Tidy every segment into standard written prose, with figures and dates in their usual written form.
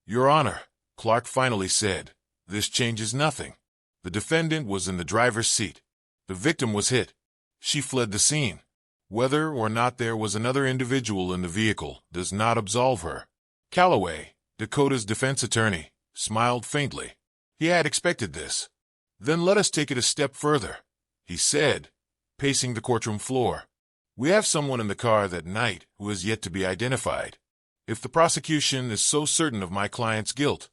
Your Honor, Clark finally said, this changes nothing. The defendant was in the driver's seat. The victim was hit. She fled the scene. Whether or not there was another individual in the vehicle does not absolve her. Calloway, Dakota's defense attorney, smiled faintly. He had expected this. Then let us take it a step further, he said, pacing the courtroom floor. We have someone in the car that night who is yet to be identified. If the prosecution is so certain of my client's guilt,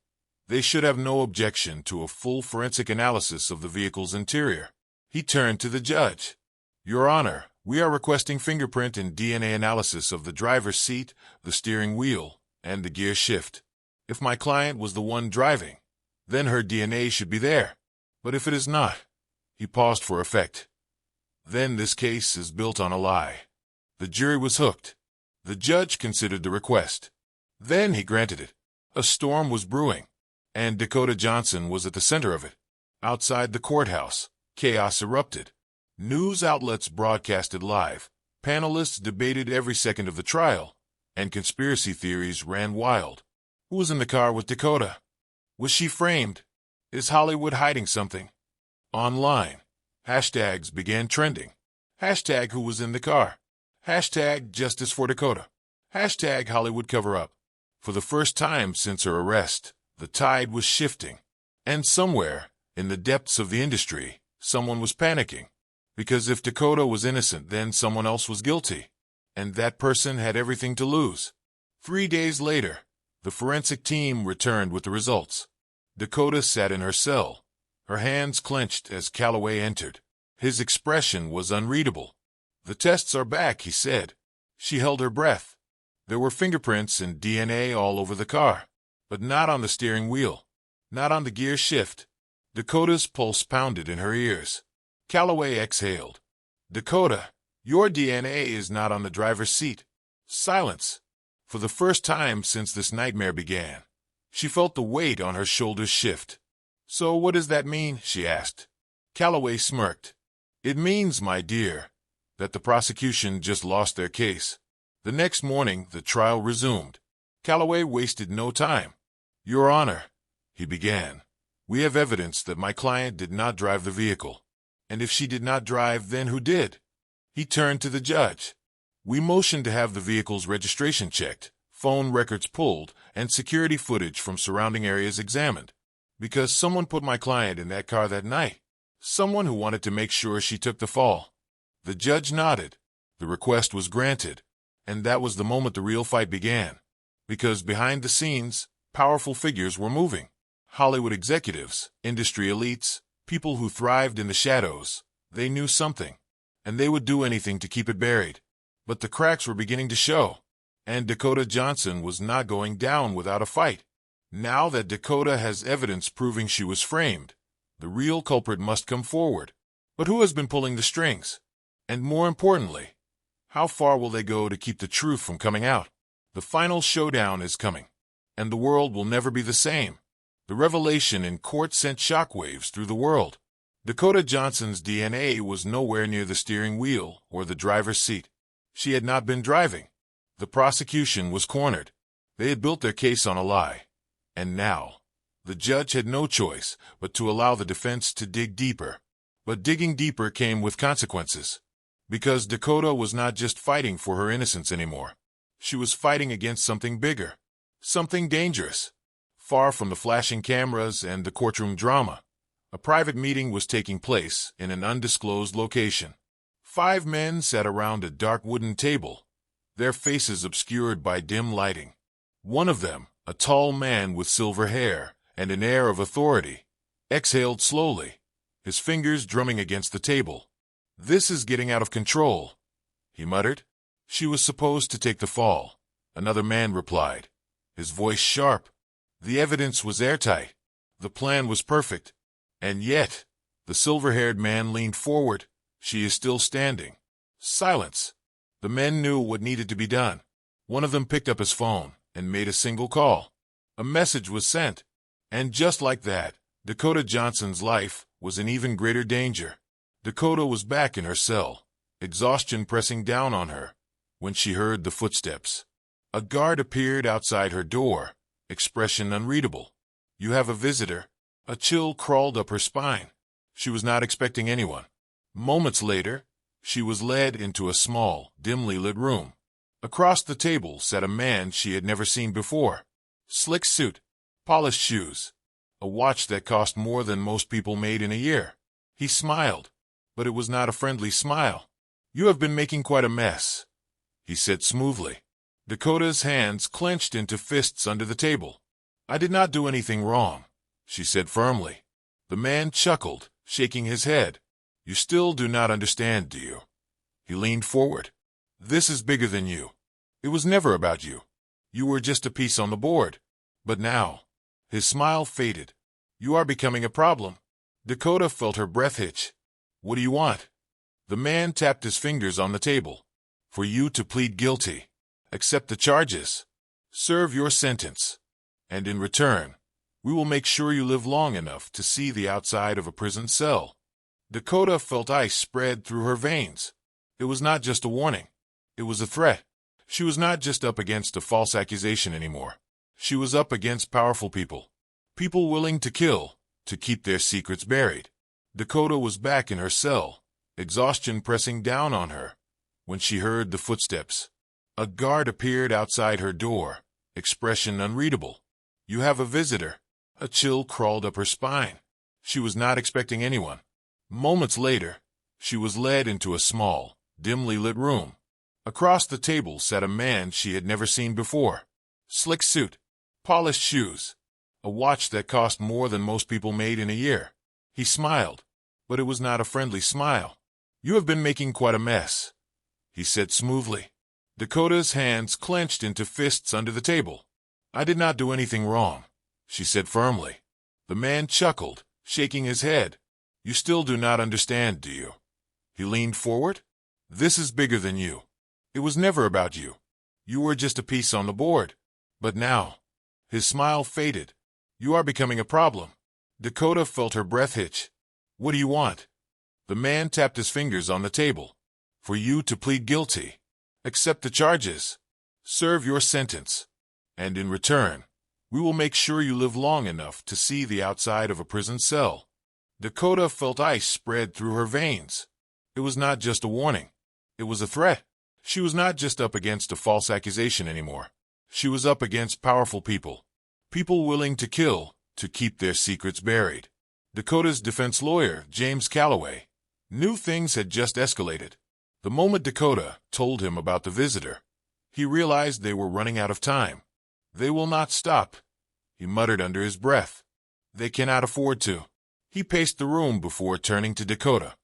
they should have no objection to a full forensic analysis of the vehicle's interior. He turned to the judge. Your Honor, we are requesting fingerprint and DNA analysis of the driver's seat, the steering wheel, and the gear shift. If my client was the one driving, then her DNA should be there. But if it is not, he paused for effect. Then this case is built on a lie. The jury was hooked. The judge considered the request. Then he granted it. A storm was brewing, and Dakota Johnson was at the center of it. Outside the courthouse, chaos erupted. News outlets broadcasted live. Panelists debated every second of the trial, and conspiracy theories ran wild. Who was in the car with Dakota? Was she framed? Is Hollywood hiding something? Online, hashtags began trending. Hashtag who was in the car. Hashtag justice for Dakota. Hashtag Hollywood cover-up. For the first time since her arrest, the tide was shifting. And somewhere, in the depths of the industry, someone was panicking. Because if Dakota was innocent, then someone else was guilty. And that person had everything to lose. 3 days later, the forensic team returned with the results. Dakota sat in her cell, her hands clenched as Calloway entered. His expression was unreadable. The tests are back, he said. She held her breath. There were fingerprints and DNA all over the car, but not on the steering wheel, not on the gear shift. Dakota's pulse pounded in her ears. Calloway exhaled. Dakota, your DNA is not on the driver's seat. Silence. For the first time since this nightmare began, she felt the weight on her shoulders shift. So what does that mean? She asked. Calloway smirked. It means, my dear, that the prosecution just lost their case. The next morning, the trial resumed. Calloway wasted no time. Your Honor, he began, we have evidence that my client did not drive the vehicle. And if she did not drive, then who did? He turned to the judge. We motioned to have the vehicle's registration checked, phone records pulled, and security footage from surrounding areas examined. Because someone put my client in that car that night. Someone who wanted to make sure she took the fall. The judge nodded. The request was granted. And that was the moment the real fight began. Because behind the scenes, powerful figures were moving. Hollywood executives, industry elites, people who thrived in the shadows. They knew something, and they would do anything to keep it buried. But the cracks were beginning to show, and Dakota Johnson was not going down without a fight. Now that Dakota has evidence proving she was framed, the real culprit must come forward. But who has been pulling the strings? And more importantly, how far will they go to keep the truth from coming out? The final showdown is coming, and the world will never be the same. The revelation in court sent shockwaves through the world. Dakota Johnson's DNA was nowhere near the steering wheel or the driver's seat. She had not been driving. The prosecution was cornered. They had built their case on a lie. And now, the judge had no choice but to allow the defense to dig deeper. But digging deeper came with consequences. Because Dakota was not just fighting for her innocence anymore. She was fighting against something bigger. Something dangerous. Far from the flashing cameras and the courtroom drama, a private meeting was taking place in an undisclosed location. 5 men sat around a dark wooden table, their faces obscured by dim lighting. One of them, a tall man with silver hair and an air of authority, exhaled slowly, his fingers drumming against the table. This is getting out of control, he muttered. She was supposed to take the fall, another man replied, his voice sharp. The evidence was airtight. The plan was perfect. And yet, the silver-haired man leaned forward. She is still standing. Silence. The men knew what needed to be done. One of them picked up his phone and made a single call. A message was sent. And just like that, Dakota Johnson's life was in even greater danger. Dakota was back in her cell, exhaustion pressing down on her, when she heard the footsteps. A guard appeared outside her door, expression unreadable. "You have a visitor." A chill crawled up her spine. She was not expecting anyone. Moments later, she was led into a small, dimly lit room. Across the table sat a man she had never seen before. Slick suit, polished shoes, a watch that cost more than most people made in a year. He smiled, but it was not a friendly smile. "You have been making quite a mess," he said smoothly. Dakota's hands clenched into fists under the table. "I did not do anything wrong," she said firmly. The man chuckled, shaking his head. "You still do not understand, do you?" He leaned forward. "This is bigger than you. It was never about you. You were just a piece on the board. But now," his smile faded, "you are becoming a problem." Dakota felt her breath hitch. "What do you want?" The man tapped his fingers on the table. "For you to plead guilty. Accept the charges. Serve your sentence. And in return, we will make sure you live long enough to see the outside of a prison cell." Dakota felt ice spread through her veins. It was not just a warning. It was a threat. She was not just up against a false accusation anymore. She was up against powerful people. People willing to kill, to keep their secrets buried. Dakota was back in her cell, exhaustion pressing down on her, when she heard the footsteps. A guard appeared outside her door, expression unreadable. "You have a visitor." A chill crawled up her spine. She was not expecting anyone. Moments later, she was led into a small, dimly lit room. Across the table sat a man she had never seen before. Slick suit, polished shoes, a watch that cost more than most people made in a year. He smiled, but it was not a friendly smile. "You have been making quite a mess," he said smoothly. Dakota's hands clenched into fists under the table. "I did not do anything wrong," she said firmly. The man chuckled, shaking his head. "You still do not understand, do you?" He leaned forward. "This is bigger than you. It was never about you. You were just a piece on the board. But now," his smile faded, "you are becoming a problem." Dakota felt her breath hitch. "What do you want?" The man tapped his fingers on the table. "For you to plead guilty. Accept the charges. Serve your sentence. And in return, we will make sure you live long enough to see the outside of a prison cell." Dakota felt ice spread through her veins. It was not just a warning. It was a threat. She was not just up against a false accusation anymore. She was up against powerful people. People willing to kill, to keep their secrets buried. Dakota's defense lawyer, James Calloway, knew things had just escalated. The moment Dakota told him about the visitor, he realized they were running out of time. "They will not stop," he muttered under his breath. "They cannot afford to." He paced the room before turning to Dakota.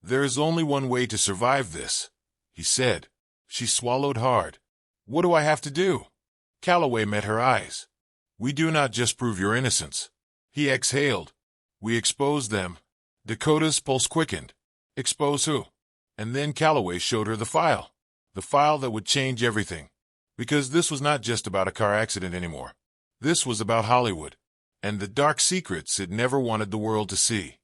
"There is only one way to survive this," he said. She swallowed hard. "What do I have to do?" Calloway met her eyes. "We do not just prove your innocence." He exhaled. "We expose them." Dakota's pulse quickened. "Expose who?" And then Calloway showed her the file that would change everything. Because this was not just about a car accident anymore. This was about Hollywood, and the dark secrets it never wanted the world to see.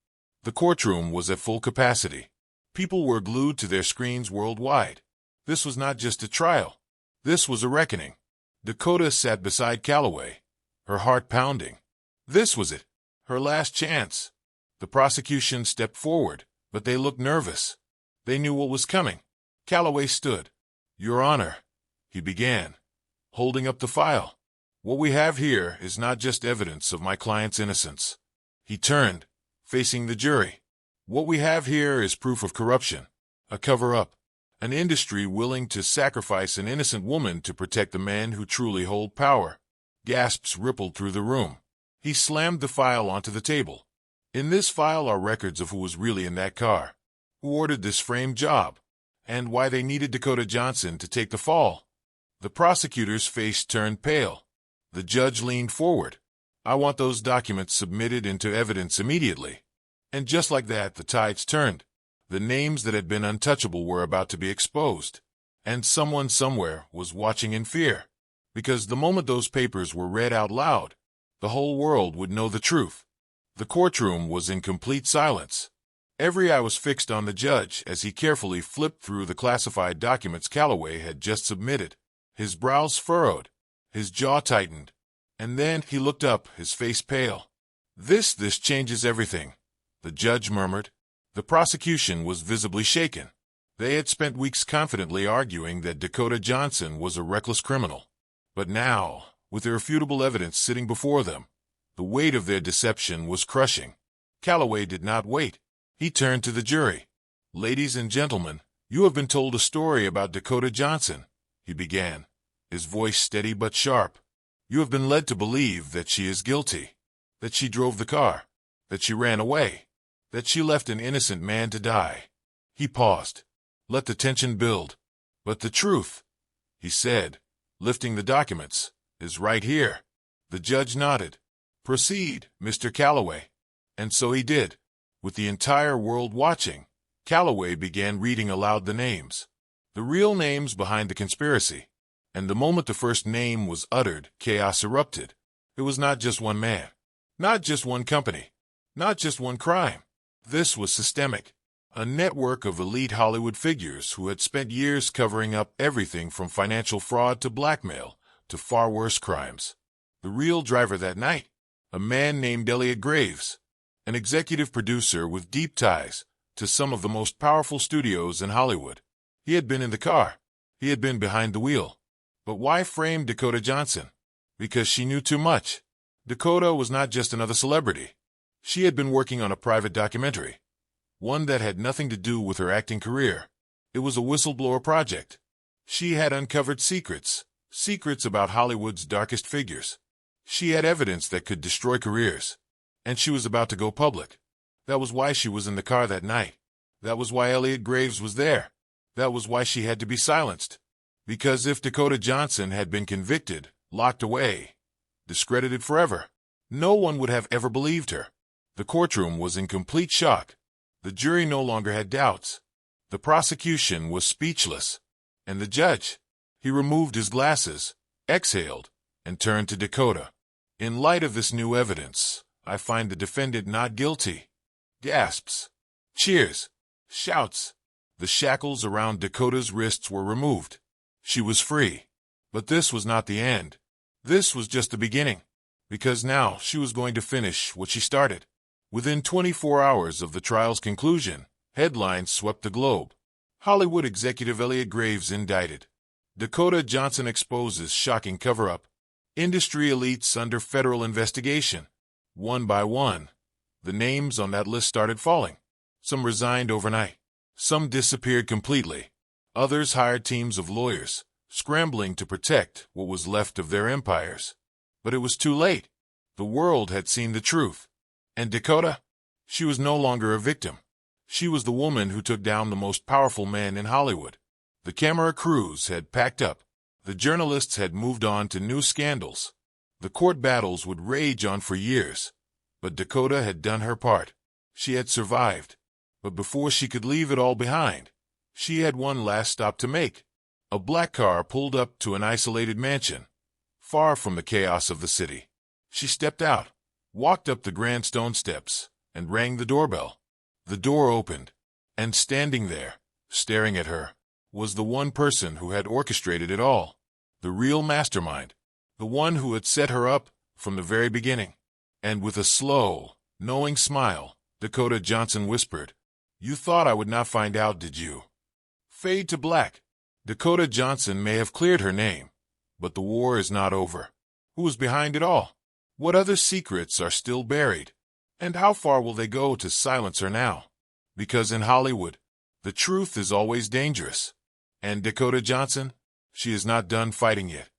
The courtroom was at full capacity. People were glued to their screens worldwide. This was not just a trial. This was a reckoning. Dakota sat beside Calloway, her heart pounding. This was it, her last chance. The prosecution stepped forward, but they looked nervous. They knew what was coming. Calloway stood. "Your Honor," he began, holding up the file. "What we have here is not just evidence of my client's innocence." He turned, facing the jury. "What we have here is proof of corruption, a cover-up, an industry willing to sacrifice an innocent woman to protect the men who truly hold power." Gasps rippled through the room. He slammed the file onto the table. "In this file are records of who was really in that car, who ordered this framed job, and why they needed Dakota Johnson to take the fall." The prosecutor's face turned pale. The judge leaned forward. "I want those documents submitted into evidence immediately." And just like that, the tides turned. The names that had been untouchable were about to be exposed. And someone somewhere was watching in fear. Because the moment those papers were read out loud, the whole world would know the truth. The courtroom was in complete silence. Every eye was fixed on the judge as he carefully flipped through the classified documents Calloway had just submitted. His brows furrowed, his jaw tightened. And then he looked up, his face pale. This changes everything," the judge murmured. The prosecution was visibly shaken. They had spent weeks confidently arguing that Dakota Johnson was a reckless criminal. But now, with irrefutable evidence sitting before them, the weight of their deception was crushing. Calloway did not wait. He turned to the jury. "Ladies and gentlemen, you have been told a story about Dakota Johnson," he began, his voice steady but sharp. "You have been led to believe that she is guilty, that she drove the car, that she ran away, that she left an innocent man to die." He paused. Let the tension build. "But the truth," he said, lifting the documents, "is right here." The judge nodded. "Proceed, Mr. Calloway." And so he did. With the entire world watching, Calloway began reading aloud the names. The real names behind the conspiracy. And the moment the first name was uttered, chaos erupted. It was not just one man. Not just one company. Not just one crime. This was systemic. A network of elite Hollywood figures who had spent years covering up everything from financial fraud to blackmail to far worse crimes. The real driver that night, a man named Elliot Graves, an executive producer with deep ties to some of the most powerful studios in Hollywood. He had been in the car. He had been behind the wheel. But why frame Dakota Johnson? Because she knew too much. Dakota was not just another celebrity. She had been working on a private documentary. One that had nothing to do with her acting career. It was a whistleblower project. She had uncovered secrets about Hollywood's darkest figures. She had evidence that could destroy careers. And she was about to go public. That was why she was in the car that night. That was why Elliot Graves was there. That was why she had to be silenced. Because if Dakota Johnson had been convicted, locked away, discredited forever, no one would have ever believed her. The courtroom was in complete shock. The jury no longer had doubts. The prosecution was speechless. And the judge, he removed his glasses, exhaled, and turned to Dakota. "In light of this new evidence, I find the defendant not guilty." Gasps. Cheers. Shouts. The shackles around Dakota's wrists were removed. She was free. But this was not the end. This was just the beginning. Because now she was going to finish what she started. Within 24 hours of the trial's conclusion, headlines swept the globe. Hollywood executive Elliot Graves indicted. Dakota Johnson exposes shocking cover-up. Industry elites under federal investigation. One by one, the names on that list started falling. Some resigned overnight. Some disappeared completely. Others hired teams of lawyers, scrambling to protect what was left of their empires. But it was too late. The world had seen the truth. And Dakota? She was no longer a victim. She was the woman who took down the most powerful man in Hollywood. The camera crews had packed up. The journalists had moved on to new scandals. The court battles would rage on for years. But Dakota had done her part. She had survived. But before she could leave it all behind, she had one last stop to make. A black car pulled up to an isolated mansion, far from the chaos of the city. She stepped out, walked up the grand stone steps, and rang the doorbell. The door opened, and standing there, staring at her, was the one person who had orchestrated it all. The real mastermind. The one who had set her up from the very beginning. And with a slow, knowing smile, Dakota Johnson whispered, "You thought I would not find out, did you?" Fade to black. Dakota Johnson may have cleared her name, but the war is not over. Who was behind it all? What other secrets are still buried? And how far will they go to silence her now? Because in Hollywood, the truth is always dangerous. And Dakota Johnson, she is not done fighting yet.